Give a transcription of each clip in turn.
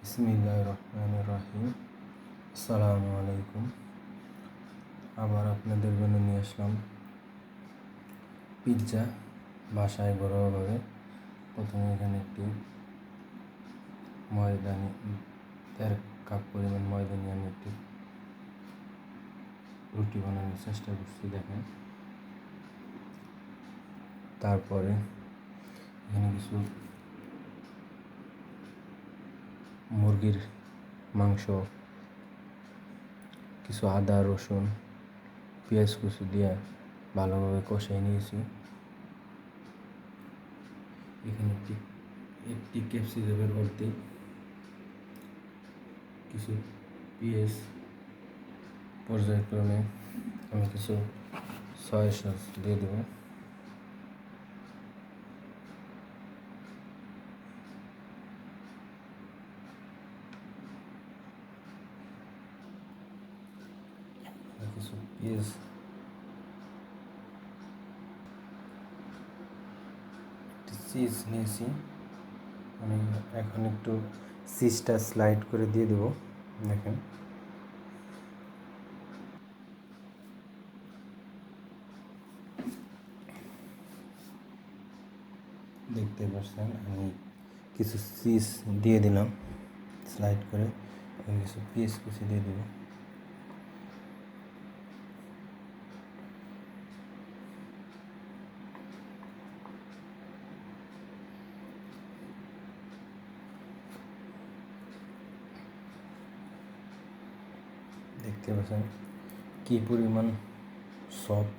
বিসমিল্লাহির রহমানির রহিম। আসসালামু আলাইকুম। আবার আপনাদের জন্য নিয়ে আসলাম পিৎজা বাসায় ঘরোয়াভাবে। প্রথমে এখানে একটি ময়দা 1.5 কাপ পরিমাণ ময়দা নিয়ে আমি একটি রুটি বানানোর চেষ্টা করছি, দেখেন। তারপরে এখানে কিছু মুরগির মাংস, কিছু আদা রসুন পেঁয়াজ কুচি দিয়ে ভালোভাবে কষাই নিয়েছি। এখানে একটি ক্যাপসিকামের অর্ধেক, কিছু পেঁয়াজ, পর্যায়ক্রমে আমি কিছু সয়া সস দিয়ে দেবো। কিছু পেঁয়াজ, চিজ নিয়েছি আমি। এখন একটু চিজটা স্লাইড করে দিয়ে দেবো, দেখেন। দেখতে পাচ্ছেন আমি কিছু চিজ দিয়ে দিলাম স্লাইড করে। এখন কিছু পেঁয়াজ কুচি দিয়ে দেবো। দেখতে পাচ্ছেন কি পরিমাণ সফট।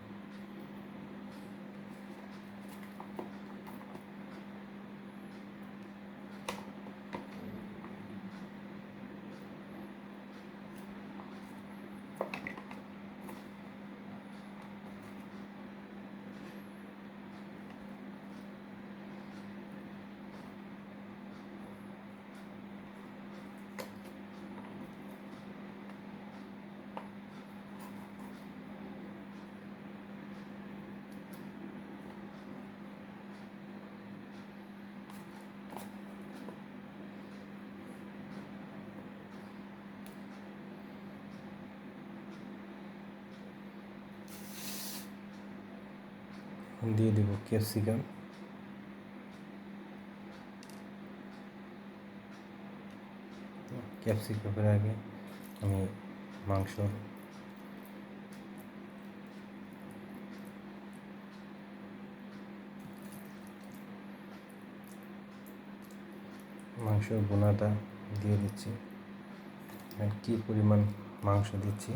দিয়ে দেবো ক্যাপসিকাম। ক্যাপসিকামের আগে আমি মাংস বোনাটা দিয়ে দিচ্ছি। কি পরিমাণ মাংস দিচ্ছি,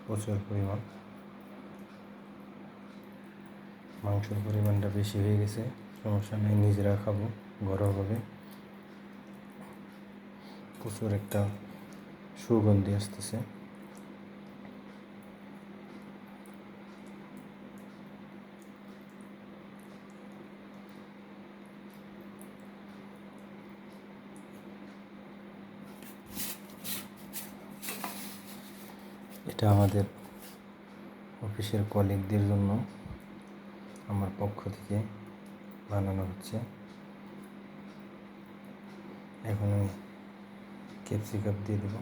প্রচুর পরিমাণ। মাংসের পরিমাণটা বেশি হয়ে গেছে, সমস্যা নেই, নিজেরা খাবো ঘরোয়াভাবে। প্রচুর একটা সুগন্ধি আসতেছে। এটা আমাদের অফিসের কলিগদের জন্য আমার পক্ষ থেকে বানানো হচ্ছে। এখন আমি ক্যাপসিকাম দিয়ে দেবো।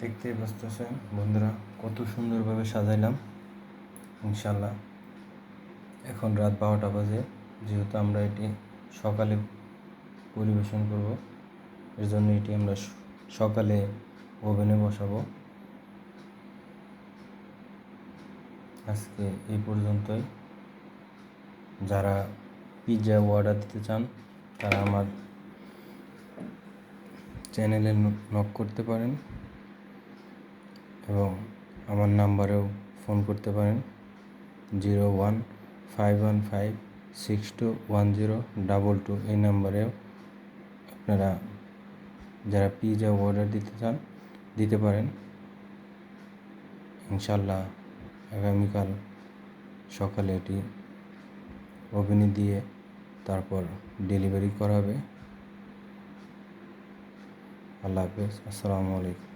দেখতেই পাচ্ছেন বন্ধুরা কত সুন্দরভাবে সাজাইলাম। ইনশাল্লাহ এখন রাত 12টা বাজে, যেহেতু আমরা এটি সকালে পরিবেশন করব, এর জন্য এটি আমরা সকালে ওভেনে বসাবো। আজকে এই পর্যন্তই। যারা পিৎজা অর্ডার দিতে চান তারা আমার চ্যানেলে নক করতে পারেন এবং আমার নাম্বারেও ফোন করতে পারেন। 015156210222 এই নাম্বারেও আপনারা যারা পিৎজা অর্ডার দিতে চান দিতে পারেন। ইনশাল্লাহ আগামীকাল সকালে এটি ওভেনে দিয়ে তারপর ডেলিভারি করা হবে। আল্লাহ হাফেজ, আসসালামু আলাইকুম।